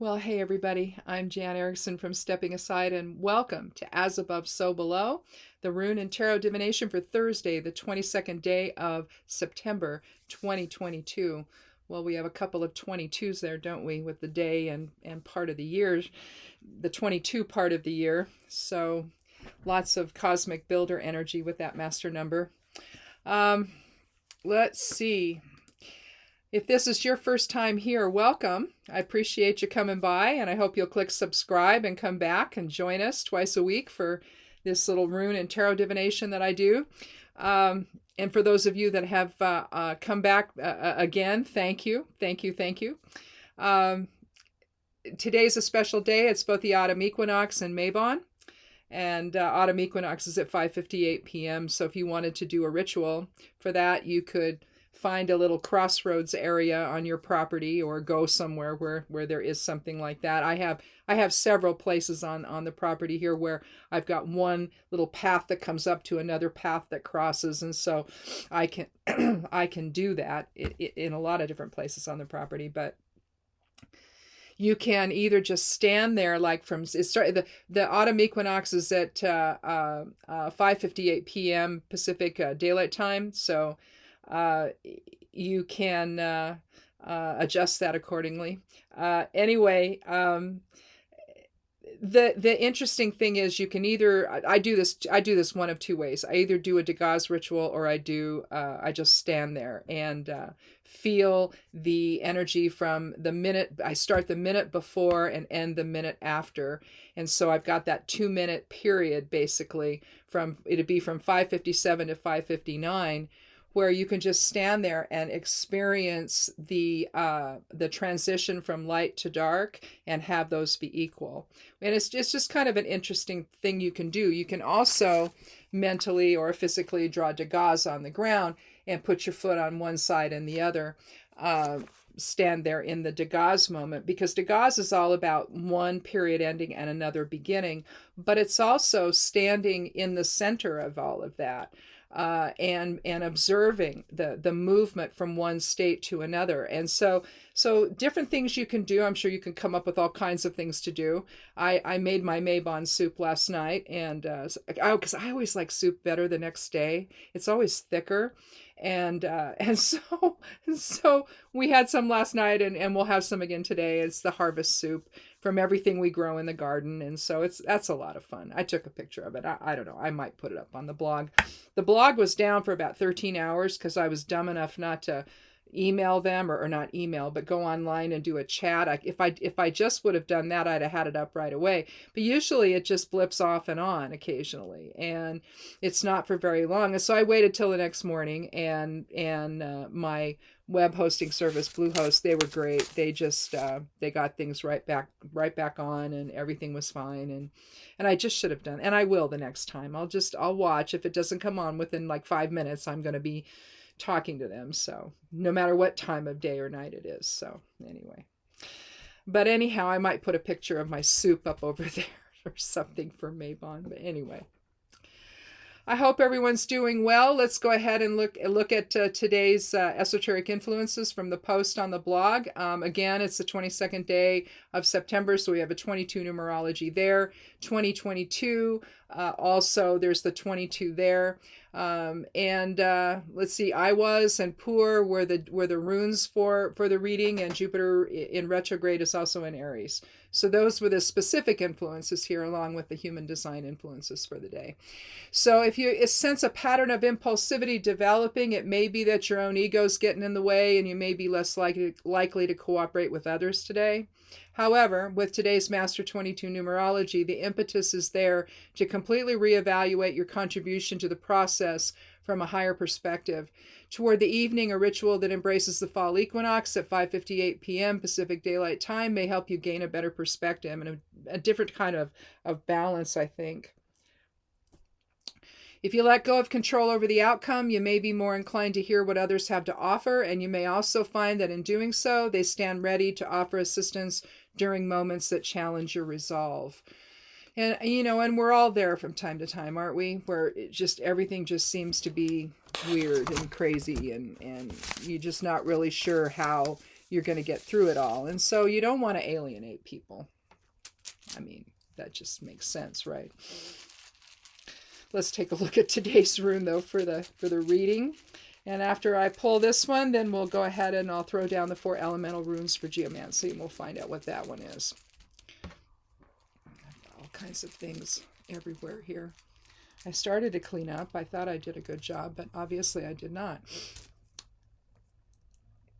Well, hey everybody, I'm Jan Erickson from Stepping Aside, and welcome to As Above, So Below, the rune and tarot divination for Thursday, the 22nd day of September 2022. Well, we have a couple of 22s there, don't we, with the day and part of the year, the 22 part of the year. So lots of cosmic builder energy with that master number. Let's see. If this is your first time here, welcome. I appreciate you coming by, and I hope you'll click subscribe and come back and join us twice a week for this little rune and tarot divination that I do. And for those of you that have come back again, thank you. Today's a special day. It's both the autumn equinox and Mabon. And autumn equinox is at 5:58 p.m. So if you wanted to do a ritual for that, you could find a little crossroads area on your property or go somewhere where there is something like that. I have several places on the property here where I've got one little path that comes up to another path that crosses, and so I can I can do that in a lot of different places on the property. But you can either just stand there, like from the autumn equinox is at 5:58 p.m. Pacific Daylight Time, so you can adjust that accordingly. Anyway, the interesting thing is you can either I do this one of two ways. I either do a Degas ritual, or I just stand there and feel the energy from the minute I start, the minute before, and end the minute after. And so I've got that 2-minute period basically it'd be from 5:57 to 5:59, where you can just stand there and experience the transition from light to dark and have those be equal. And it's just kind of an interesting thing you can do. You can also mentally or physically draw Degas on the ground and put your foot on one side and the other. Stand there in the Degas moment, because Degas is all about one period ending and another beginning, but it's also standing in the center of all of that. And observing the movement from one state to another. And so different things you can do. I'm sure you can come up with all kinds of things to do. I made my Mabon soup last night, and because I always like soup better the next day. It's always thicker. And so we had some last night, and we'll have some again today. It's the harvest soup from everything we grow in the garden. And so that's a lot of fun. I took a picture of it. I don't know. I might put it up on the blog. The blog was down for about 13 hours because I was dumb enough not to email them or not email, but go online and do a chat. If I just would have done that, I'd have had it up right away. But usually it just blips off and on occasionally, and it's not for very long. And so I waited till the next morning, and my web hosting service, Bluehost, they were great. They just they got things right back on, and everything was fine. And I just should have done, and I will the next time. I'll watch. If it doesn't come on within like 5 minutes, I'm going to be talking to them. So no matter what time of day or night it is. So anyway, but anyhow, I might put a picture of my soup up over there or something for Mabon. But anyway, I hope everyone's doing well. Let's go ahead and look at today's esoteric influences from the post on the blog. Again, it's the 22nd day of September, so we have a 22 numerology there. 2022, also there's the 22 there. Let's see, I was and Pur were the runes for the reading, and Jupiter in retrograde is also in Aries. So those were the specific influences here, along with the human design influences for the day. So if you sense a pattern of impulsivity developing, it may be that your own ego's getting in the way, and you may be less likely to cooperate with others today. However, with today's Master 22 numerology, the impetus is there to completely reevaluate your contribution to the process from a higher perspective. Toward the evening, a ritual that embraces the fall equinox at 5:58 p.m. Pacific Daylight Time may help you gain a better perspective and a different kind of balance, I think. If you let go of control over the outcome, you may be more inclined to hear what others have to offer, and you may also find that in doing so, they stand ready to offer assistance during moments that challenge your resolve. And, and we're all there from time to time, aren't we? Where everything just seems to be weird and crazy, and you're just not really sure how you're going to get through it all. And so you don't want to alienate people. I mean, that just makes sense, right? Let's take a look at today's rune, though, for the reading. And after I pull this one, then we'll go ahead and I'll throw down the 4 elemental runes for geomancy, and we'll find out what that one is. All kinds of things everywhere here. I started to clean up. I thought I did a good job, but obviously I did not.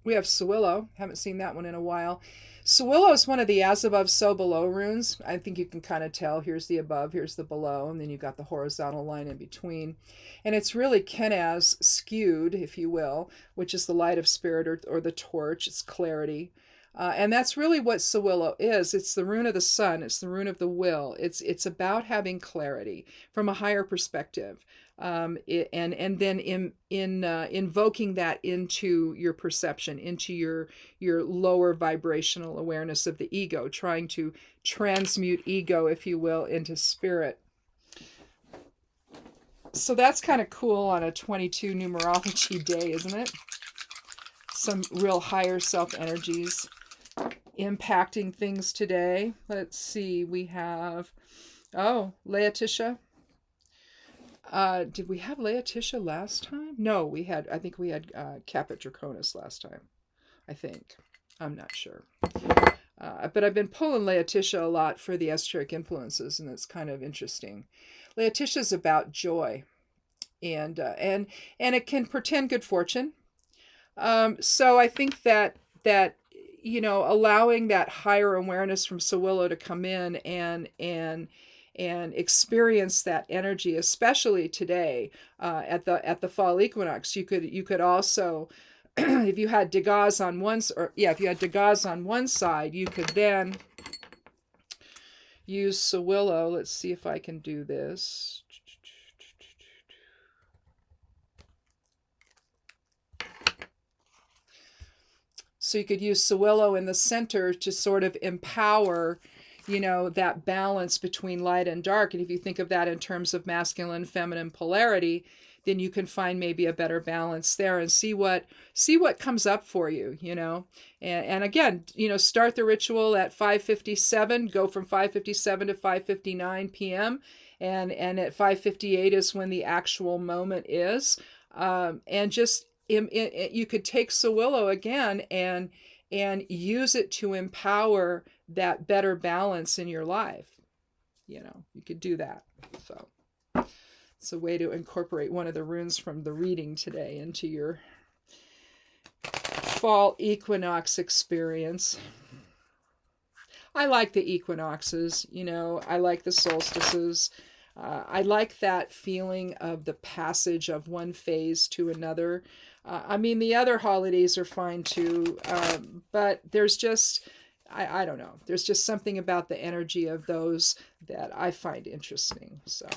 We have Sewillow. Haven't seen that one in a while. Sewillow is one of the as above, so below runes. I think you can kind of tell. Here's the above, here's the below, and then you've got the horizontal line in between. And it's really Kenaz skewed, if you will, which is the light of spirit or the torch. It's clarity. And that's really what Sewillow is. It's the rune of the sun. It's the rune of the will. It's about having clarity from a higher perspective. And then invoking that into your perception, into your lower vibrational awareness of the ego, trying to transmute ego, if you will, into spirit. So that's kind of cool on a 22 numerology day, isn't it? Some real higher self energies impacting things today. Let's see, we have, Laetitia. Did we have Laetitia last time? No, I think we had Caput Draconis last time. I think. I'm not sure. But I've been pulling Laetitia a lot for the esoteric influences, and it's kind of interesting. Laetitia is about joy, and it can portend good fortune. So I think that allowing that higher awareness from Sewillow to come in and experience that energy, especially today at the fall equinox. You could also, if you had Degas on one side, you could then use Sewillow. Let's see if I can do this. So you could use Sewillow in the center to sort of empower, that balance between light and dark. And if you think of that in terms of masculine, feminine polarity, then you can find maybe a better balance there and see what comes up for you, And again, start the ritual at 5:57, go from 5:57 to 5:59 p.m. And at 5:58 is when the actual moment is. And just you could take Sewillow again and use it to empower that better balance in your life. You could do that. So it's a way to incorporate one of the runes from the reading today into your fall equinox experience. I like the equinoxes, I like the solstices. I like that feeling of the passage of one phase to another. The other holidays are fine too, but there's just, I don't know, there's just something about the energy of those that I find interesting. So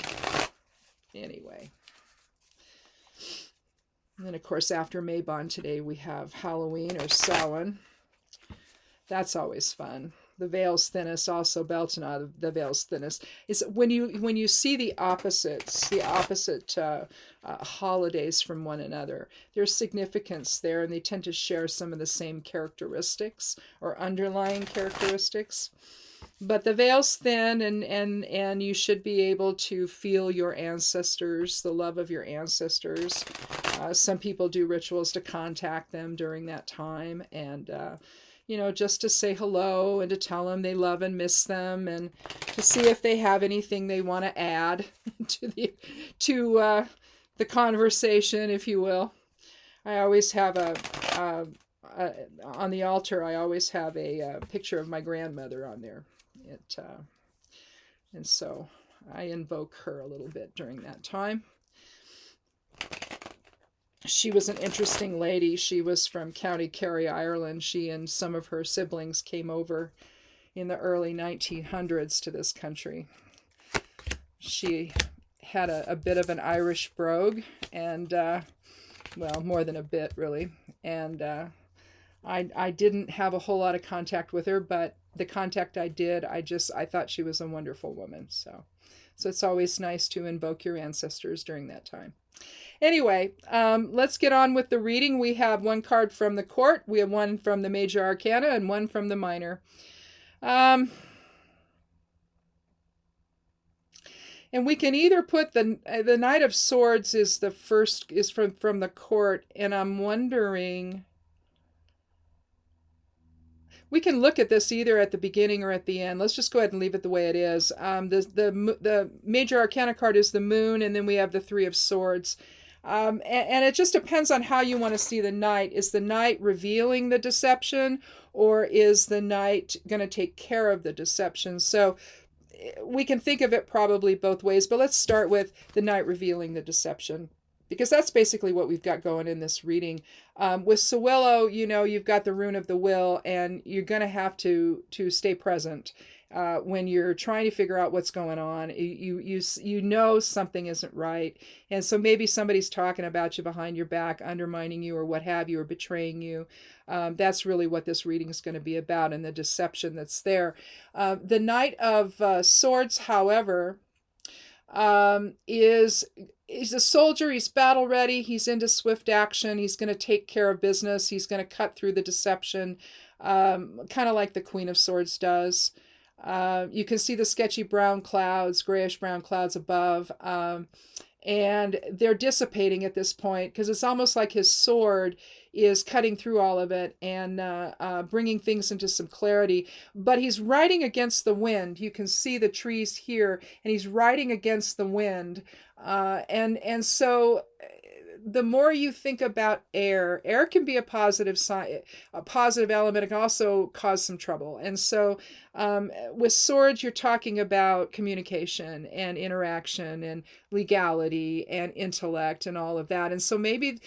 anyway. And then, of course, after Mabon today, we have Halloween or Samhain. That's always fun. The veil's thinnest, also Beltana, the veil's thinnest. Is when you see the opposite holidays from one another. There's significance there, and they tend to share some of the same characteristics or underlying characteristics. But the veil's thin, and you should be able to feel your ancestors, the love of your ancestors. Some people do rituals to contact them during that time, and just to say hello and to tell them they love and miss them, and to see if they have anything they want to add to the conversation, if you will. I always have on the altar, I always have a picture of my grandmother on there. And so I invoke her a little bit during that time. She was an interesting lady. She was from County Kerry, Ireland. She and some of her siblings came over in the early 1900s to this country. She had a bit of an Irish brogue, and more than a bit, really. And I didn't have a whole lot of contact with her, but the contact I did, I thought she was a wonderful woman. So So it's always nice to invoke your ancestors during that time. Anyway, let's get on with the reading. We have one card from the court, we have one from the major arcana, and one from the minor. And we can either put the Knight of Swords is the first, is from the court, and I'm wondering, we can look at this either at the beginning or at the end. Let's just go ahead and leave it the way it is. The major arcana card is the moon, and then we have the Three of Swords. And it just depends on how you want to see the knight. Is the knight revealing the deception, or is the knight going to take care of the deception? So we can think of it probably both ways, but let's start with the knight revealing the deception, because that's basically what we've got going in this reading. With Sewillow, you've got the rune of the will, and you're going to have to stay present. When you're trying to figure out what's going on, you know something isn't right, and so maybe somebody's talking about you behind your back, undermining you, or what have you, or betraying you. That's really what this reading is going to be about, and the deception that's there. The Knight of Swords, however, he's a soldier. He's battle ready. He's into swift action. He's going to take care of business. He's going to cut through the deception, kind of like the Queen of Swords does. You can see the sketchy brown clouds, grayish brown clouds above, and they're dissipating at this point, because it's almost like his sword is cutting through all of it and bringing things into some clarity. But he's riding against the wind. You can see the trees here, and he's riding against the wind. And so the more you think about air can be a positive sign, a positive element. It can also cause some trouble. And so with swords, you're talking about communication and interaction and legality and intellect and all of that. And so maybe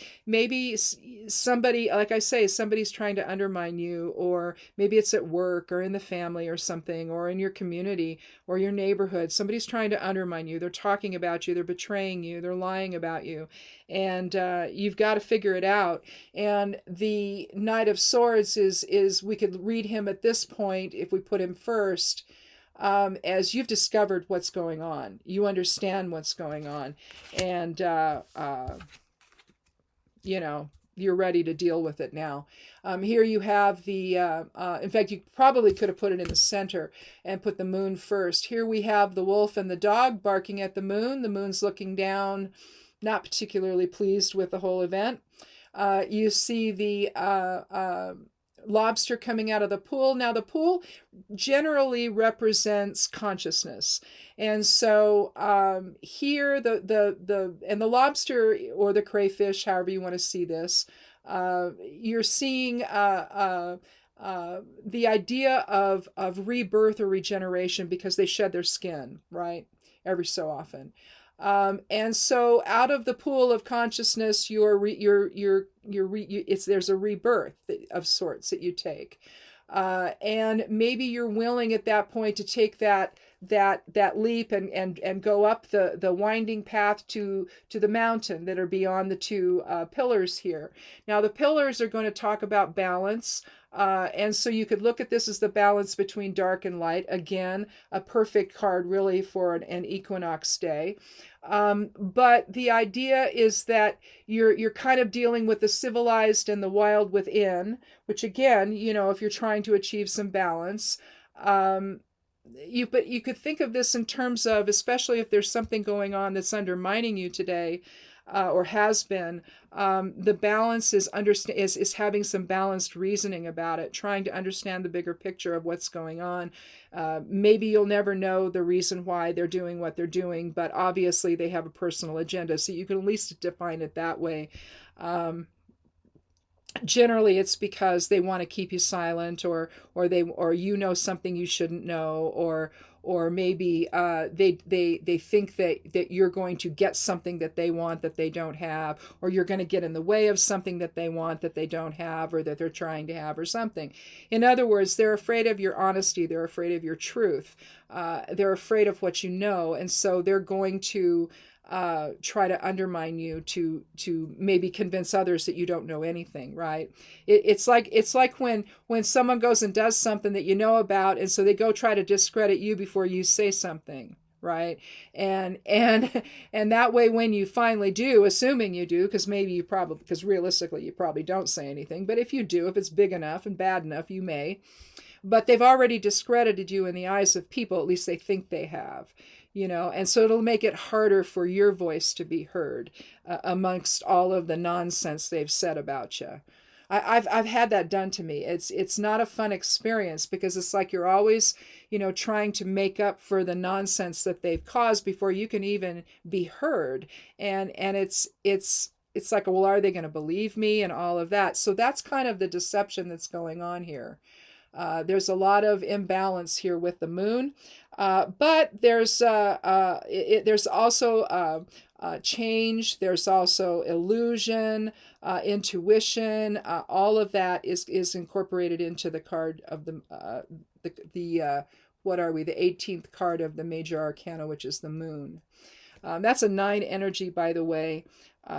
somebody, like I say, somebody's trying to undermine you, or maybe it's at work or in the family or something, or in your community or your neighborhood. Somebody's trying to undermine you. They're talking about you. They're betraying you. They're lying about you. And you've got to figure it out. And the Knight of Swords is we could read him at this point, if we put him first, as you've discovered what's going on. You understand what's going on. And, you're ready to deal with it now. Here you have the, in fact, you probably could have put it in the center and put the moon first. Here we have the wolf and the dog barking at the moon. The moon's looking down, not particularly pleased with the whole event. You see the lobster coming out of the pool. Now, the pool generally represents consciousness. And so here, the lobster, or the crayfish, however you want to see this, you're seeing the idea of rebirth or regeneration, because they shed their skin, right? Every so often. And so out of the pool of consciousness, there's a rebirth of sorts that you take. And maybe you're willing at that point to take that leap and go up the winding path to the mountain that are beyond the two pillars here. Now, the pillars are going to talk about balance. And so you could look at this as the balance between dark and light. Again, a perfect card really for an equinox day. But the idea is that you're kind of dealing with the civilized and the wild within, which again, if you're trying to achieve some balance, but you could think of this in terms of, especially if there's something going on that's undermining you today, or has been, the balance is having some balanced reasoning about it, trying to understand the bigger picture of what's going on. Maybe you'll never know the reason why they're doing what they're doing, but obviously they have a personal agenda, so you can at least define it that way. Generally, it's because they want to keep you silent, or something you shouldn't know, or maybe they think that you're going to get something that they want that they don't have, or you're going to get in the way of something that they want that they don't have, or that they're trying to have, or something. In other words, they're afraid of your honesty. They're afraid of your truth. They're afraid of what you know, and so they're going to try to undermine you to maybe convince others that you don't know anything, right? It's like when someone goes and does something that you know about, and so they go try to discredit you before you say something, right? And and that way, when you finally do, assuming you do, because maybe you probably, because realistically you probably don't say anything, but if you do, if it's big enough and bad enough, you may. But they've already discredited you in the eyes of people, at least they think they have, and so it'll make it harder for your voice to be heard amongst all of the nonsense they've said about you. I've had that done to me. It's not a fun experience, because it's like you're always, trying to make up for the nonsense that they've caused before you can even be heard. And it's like, well, are they going to believe me and all of that? So that's kind of the deception that's going on here. There's a lot of imbalance here with the moon, but there's also change. There's also illusion, intuition. All of that is incorporated into the card of the what are we? The 18th card of the major arcana, which is the moon. That's a 9 energy, by the way.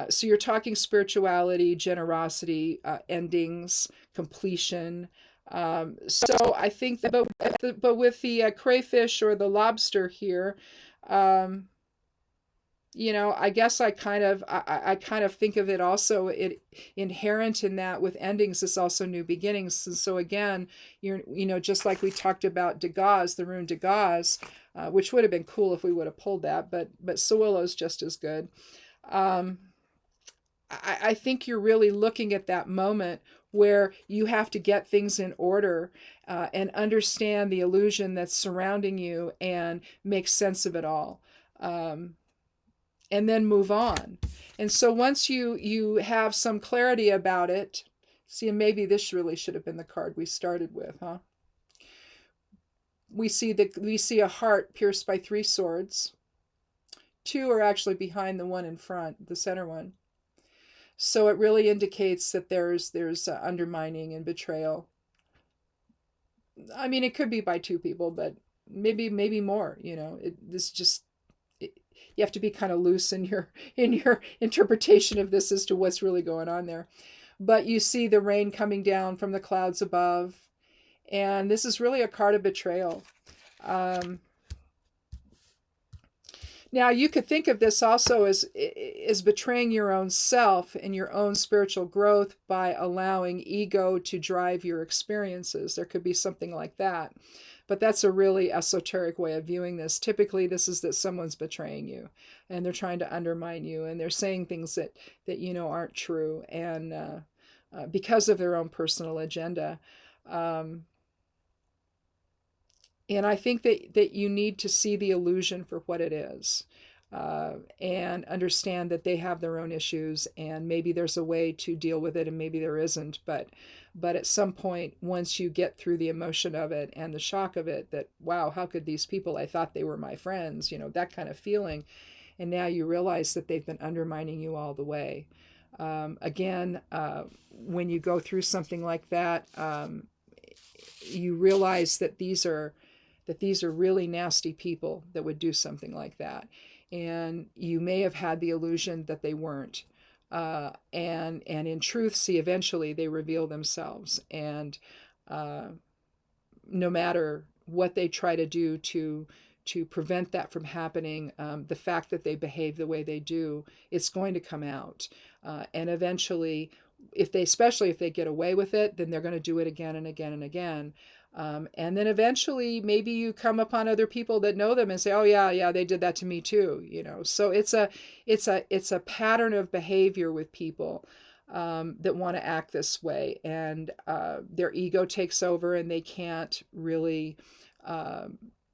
So you're talking spirituality, generosity, endings, completion. So I think that, but with the crayfish or the lobster here, I guess I kind of think of it also, it inherent in that with endings is also new beginnings. And so again, just like we talked about Dagaz, the rune Dagaz, which would have been cool if we would have pulled that, but Sewillo's just as good. I think you're really looking at that moment where you have to get things in order and understand the illusion that's surrounding you and make sense of it all, and then move on. And so once you have some clarity about it, see, and maybe this really should have been the card we started with, huh? We see a heart pierced by 3 swords. 2 are actually behind the one in front, the center one. So it really indicates that there's undermining and betrayal. I mean, it could be by 2 people, but maybe more. You have to be kind of loose in your interpretation of this as to what's really going on there. But you see the rain coming down from the clouds above, and this is really a card of betrayal. Now, you could think of this also as betraying your own self and your own spiritual growth by allowing ego to drive your experiences. There could be something like that. But that's a really esoteric way of viewing this. Typically, this is that someone's betraying you, and they're trying to undermine you, and they're saying things that aren't true, and because of their own personal agenda. And I think that you need to see the illusion for what it is, and understand that they have their own issues, and maybe there's a way to deal with it and maybe there isn't. But at some point, once you get through the emotion of it and the shock of it, that, wow, how could these people, I thought they were my friends, that kind of feeling. And now you realize that they've been undermining you all the way. Again, when you go through something like that, you realize that these are really nasty people that would do something like that. And you may have had the illusion that they weren't. And in truth, see, eventually they reveal themselves. And no matter what they try to do to prevent that from happening, the fact that they behave the way they do, it's going to come out. And eventually, especially if they get away with it, then they're going to do it again and again and again. And then eventually maybe you come upon other people that know them and say, oh yeah, they did that to me too. So it's a pattern of behavior with people that want to act this way, and their ego takes over, and they can't really,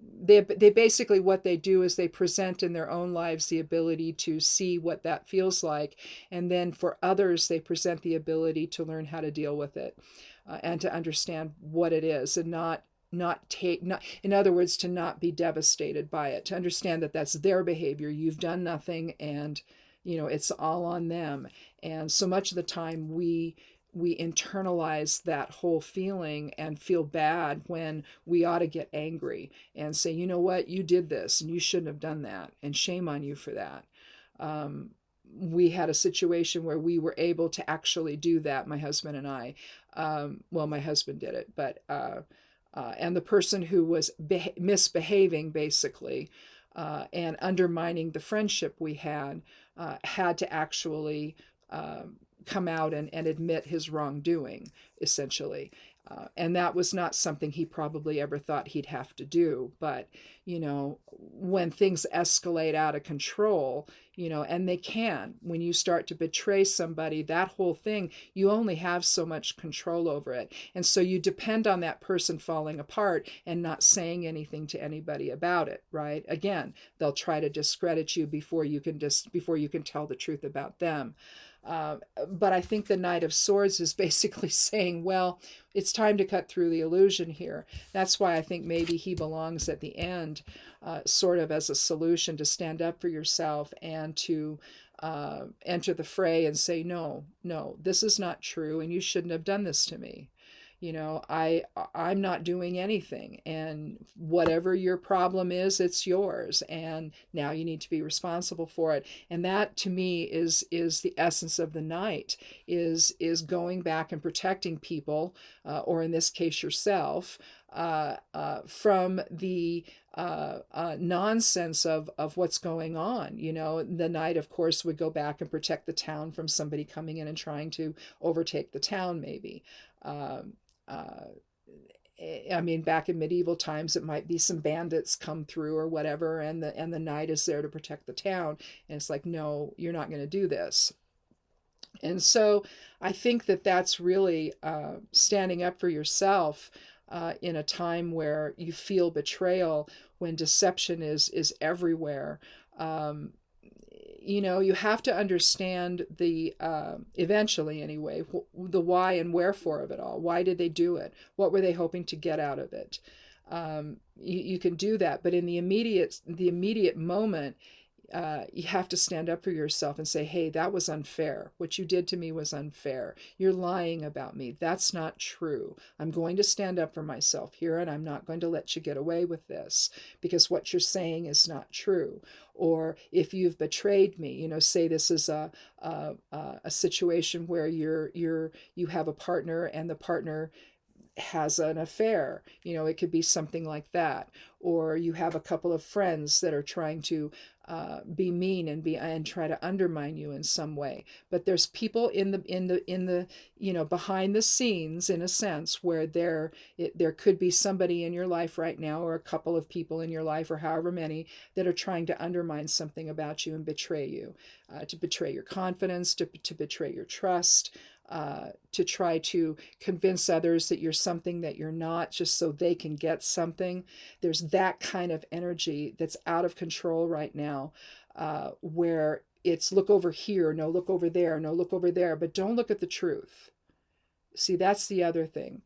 they basically, what they do is they present in their own lives the ability to see what that feels like. And then for others, they present the ability to learn how to deal with it. And to understand what it is, and in other words, to not be devastated by it, to understand that that's their behavior. You've done nothing, and it's all on them. And so much of the time we internalize that whole feeling and feel bad when we ought to get angry and say, you know what, you did this and you shouldn't have done that, and shame on you for that. We had a situation where we were able to actually do that, my husband and I. Well, my husband did it, but and the person who was misbehaving, basically, and undermining the friendship we had to actually come out and admit his wrongdoing, essentially. And that was not something he probably ever thought he'd have to do. But, when things escalate out of control, and they can, when you start to betray somebody, that whole thing, you only have so much control over it. And so you depend on that person falling apart and not saying anything to anybody about it, right? Again, they'll try to discredit you before you can tell the truth about them. But I think the Knight of Swords is basically saying, well, it's time to cut through the illusion here. That's why I think maybe he belongs at the end, sort of as a solution to stand up for yourself and to enter the fray and say, no, this is not true, and you shouldn't have done this to me. I'm not doing anything, and whatever your problem is, it's yours, and now you need to be responsible for it. And that, to me, is the essence of the Knight, is going back and protecting people, or in this case yourself, from the nonsense of what's going on. The Knight, of course, would go back and protect the town from somebody coming in and trying to overtake the town, maybe. I mean, back in medieval times, it might be some bandits come through or whatever, and the Knight is there to protect the town. And it's like, no, you're not going to do this. And so I think that that's really standing up for yourself in a time where you feel betrayal, when deception is everywhere. You have to understand the, eventually anyway, the why and wherefore of it all. Why did they do it? What were they hoping to get out of it? You can do that, but in the immediate moment, you have to stand up for yourself and say, hey, that was unfair. What you did to me was unfair. You're lying about me. That's not true. I'm going to stand up for myself here, and I'm not going to let you get away with this, because what you're saying is not true. Or if you've betrayed me, say this is a situation where you have a partner, and the partner has an affair. It could be something like that. Or you have a couple of friends that are trying to be mean and try to undermine you in some way. But there's people in the behind the scenes, in a sense, where there could be somebody in your life right now, or a couple of people in your life, or however many, that are trying to undermine something about you and betray you, to betray your confidence, to betray your trust. To try to convince others that you're something that you're not, just so they can get something. There's that kind of energy that's out of control right now, where it's look over here, no, look over there, no, look over there, but don't look at the truth. See, that's the other thing.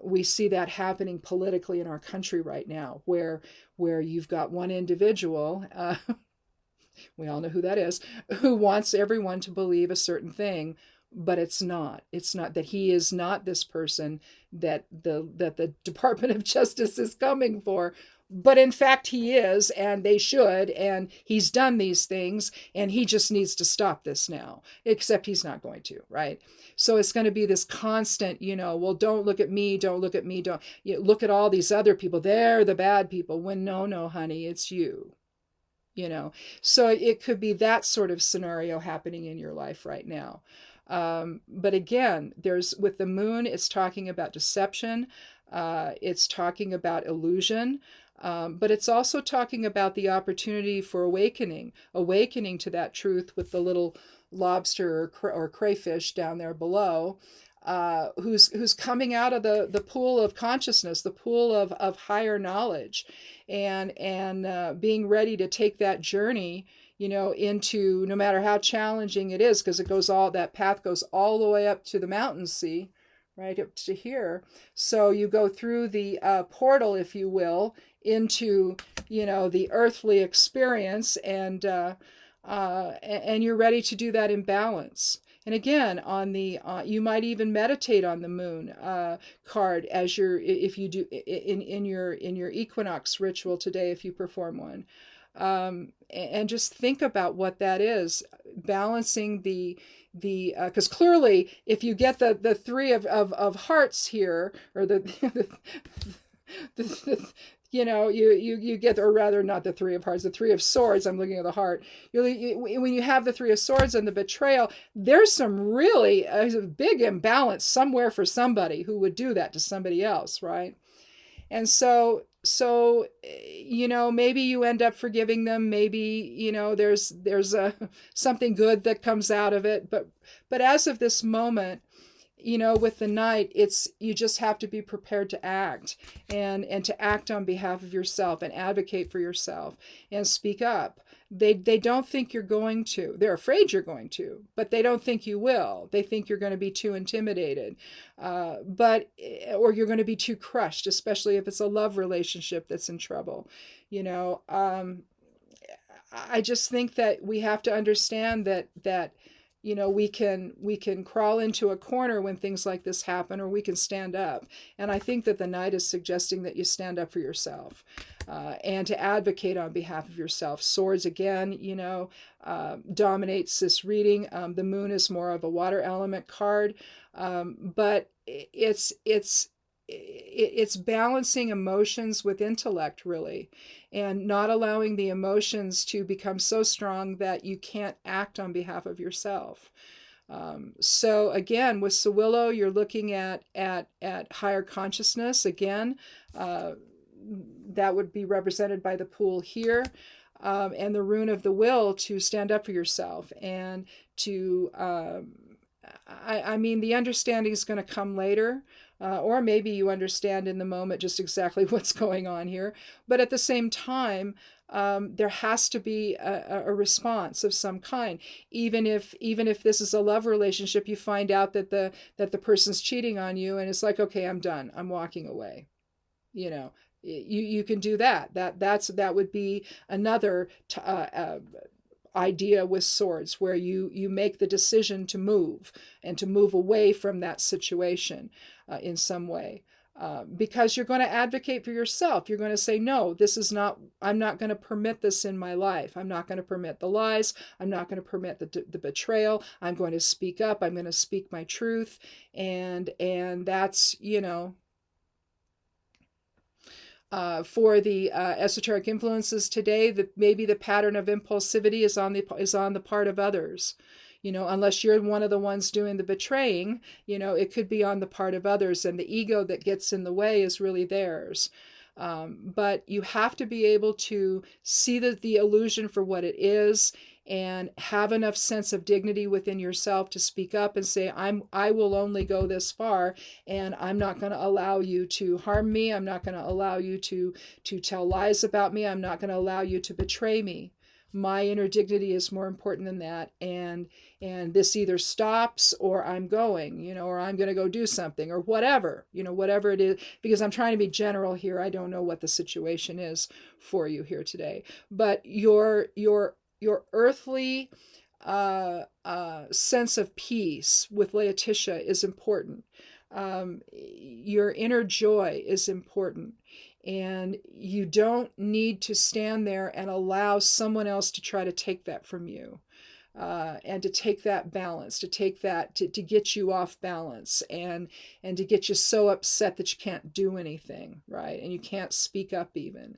We see that happening politically in our country right now, where you've got one individual, we all know who that is, who wants everyone to believe a certain thing, but it's not that he is not this person that the Department of Justice is coming for, but in fact he is, and they should, and he's done these things, and he just needs to stop this now, except he's not going to, right? So it's going to be this constant, well, don't look at me, don't look at all these other people, they're the bad people, when no, honey, it's you. So it could be that sort of scenario happening in your life right now. But again, with the moon, it's talking about deception. It's talking about illusion. But it's also talking about the opportunity for awakening to that truth with the little lobster or crayfish down there below, who's coming out of the pool of consciousness, the pool of higher knowledge, and being ready to take that journey, into, no matter how challenging it is, because that path goes all the way up to the mountains, see, right up to here. So you go through the portal, if you will, into, the earthly experience, and you're ready to do that in balance. And again, on the you might even meditate on the moon card if you do in your equinox ritual today, if you perform one. And just think about what that is, balancing because clearly, if you get the three of hearts here, or the you get, or rather not the three of hearts, the three of swords. I'm looking at the heart. When you have the three of swords and the betrayal, there's some really big imbalance somewhere for somebody who would do that to somebody else, right? And maybe you end up forgiving them. Maybe there's a something good that comes out of it. But as of this moment, with the knight, it's, you just have to be prepared to act, and to act on behalf of yourself and advocate for yourself and speak up. They don't think you're going to. They're afraid you're going to, but they don't think you will. They think you're going to be too intimidated, or you're going to be too crushed, especially if it's a love relationship that's in trouble. I just think that we have to understand that we can crawl into a corner when things like this happen, or we can stand up. And I think that the knight is suggesting that you stand up for yourself, and to advocate on behalf of yourself. Swords, again, dominates this reading. The moon is more of a water element card, but it's balancing emotions with intellect, really, and not allowing the emotions to become so strong that you can't act on behalf of yourself. So again, with Sewillow, you're looking at higher consciousness. Again, that would be represented by the pool here, and the rune of the will, to stand up for yourself, and to I mean, the understanding is going to come later, or maybe you understand in the moment just exactly what's going on here. But at the same time, there has to be a response of some kind. Even if this is a love relationship, you find out that the person's cheating on you, and it's like, okay, I'm done. I'm walking away. You can do that. That would be another idea with swords, where you make the decision to move, and to move away from that situation in some way, because you're going to advocate for yourself. You're going to say, no, I'm not going to permit this in my life. I'm not going to permit the lies. I'm not going to permit the betrayal. I'm going to speak up. I'm going to speak my truth. And that's, for the esoteric influences today, that maybe the pattern of impulsivity is on the part of others. Unless you're one of the ones doing the betraying, it could be on the part of others, and the ego that gets in the way is really theirs. But you have to be able to see the illusion for what it is, and have enough sense of dignity within yourself to speak up and say, I will only go this far, and I'm not going to allow you to harm me. I'm not going to allow you to tell lies about me. I'm not going to allow you to betray me. My inner dignity is more important than that, and this either stops, or I'm going, or I'm going to go do something, or whatever it is, because I'm trying to be general here. I don't know what the situation is for you here today, but your earthly sense of peace with Laetitia is important. Your inner joy is important. And you don't need to stand there and allow someone else to try to take that from you, and to take that balance, to take that, to get you off balance, and to get you so upset that you can't do anything, right? And you can't speak up even,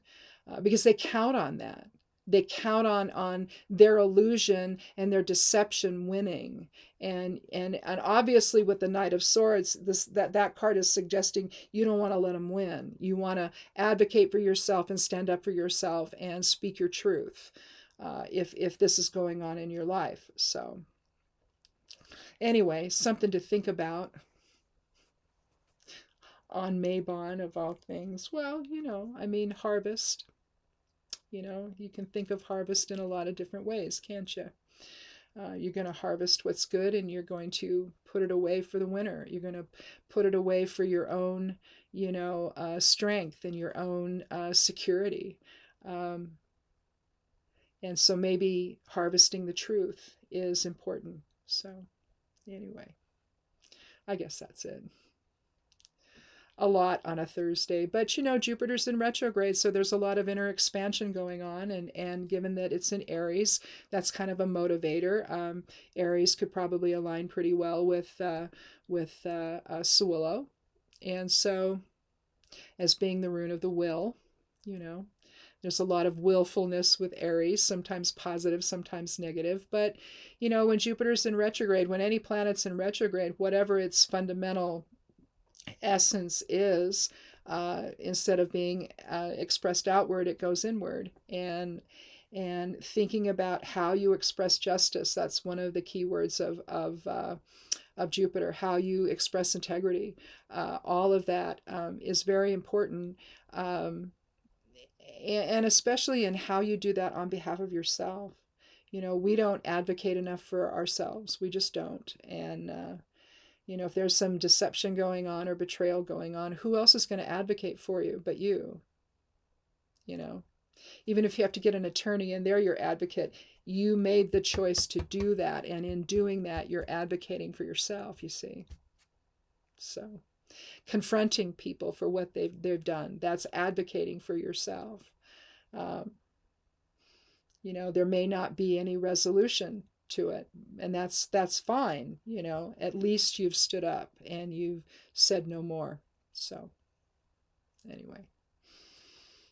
because they count on that. They count on their illusion and their deception winning. And obviously with the Knight of Swords, that card is suggesting you don't want to let them win. You want to advocate for yourself and stand up for yourself and speak your truth, if this is going on in your life. So anyway, something to think about on Mabon, of all things. Well, harvest. You can think of harvest in a lot of different ways, can't you? You're going to harvest what's good, and you're going to put it away for the winter. You're going to put it away for your own, strength and your own security. And so maybe harvesting the truth is important. So anyway, I guess that's it. A lot on a Thursday, but Jupiter's in retrograde, so there's a lot of inner expansion going on, and given that it's in Aries, that's kind of a motivator. Aries could probably align pretty well with Sewillow, and so, as being the rune of the will, you know. There's a lot of willfulness with Aries, sometimes positive, sometimes negative. But, when Jupiter's in retrograde, when any planet's in retrograde, whatever its fundamental essence is, instead of being expressed outward, it goes inward. And thinking about how you express justice, that's one of the key words of Jupiter, how you express integrity. All of that is very important. And especially in how you do that on behalf of yourself. We don't advocate enough for ourselves. We just don't. And, if there's some deception going on or betrayal going on, who else is going to advocate for you but you? Even if you have to get an attorney and they're your advocate, you made the choice to do that. And in doing that, you're advocating for yourself, you see. So confronting people for what they've done, that's advocating for yourself. There may not be any resolution to it, and that's fine. At least you've stood up and you've said no more. So anyway,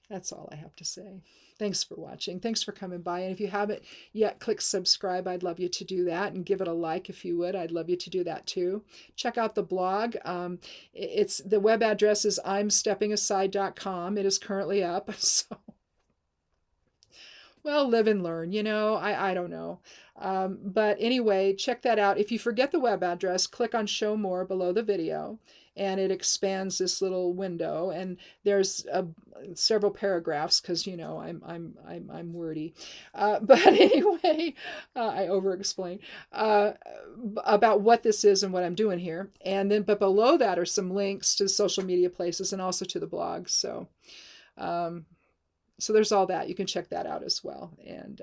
that's all I have to say. Thanks for watching. Thanks for coming by. And if you haven't yet, click subscribe. I'd love you to do that, and give it a like if you would. I'd love you to do that too. Check out the blog. The web address is imsteppingaside.com. It is currently up. So, well, live and learn. I don't know. But anyway, check that out. If you forget the web address, click on Show More below the video, and it expands this little window. And there's several paragraphs because I'm wordy. But anyway, I over-explain about what this is and what I'm doing here. And then, but below that are some links to social media places and also to the blog. So there's all that. You can check that out as well. And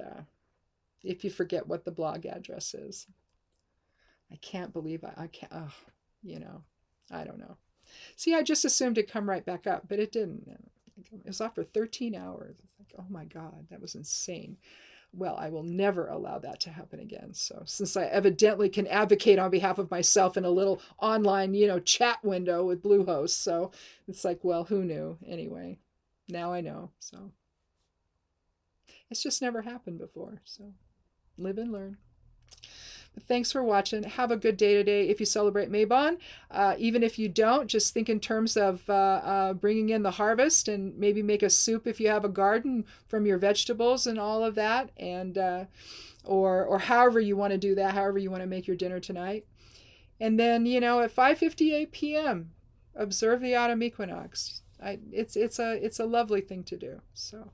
if you forget what the blog address is, I can't believe I can't. I don't know. See, I just assumed it'd come right back up, but it didn't. It was off for 13 hours. It's like, oh my God, that was insane. Well, I will never allow that to happen again. So since I evidently can advocate on behalf of myself in a little online, chat window with Bluehost. So it's like, well, who knew? Anyway, now I know. So it's just never happened before. So live and learn. Thanks for watching. Have a good day today if you celebrate Mabon. Even if you don't, just think in terms of bringing in the harvest, and maybe make a soup if you have a garden from your vegetables and all of that, and or however you want to do that, however you want to make your dinner tonight. And then, at 5:58 p.m., observe the autumn equinox. It's a lovely thing to do. So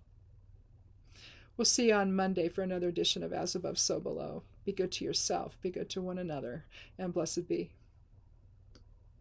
we'll see you on Monday for another edition of As Above, So Below. Be good to yourself, be good to one another, and blessed be.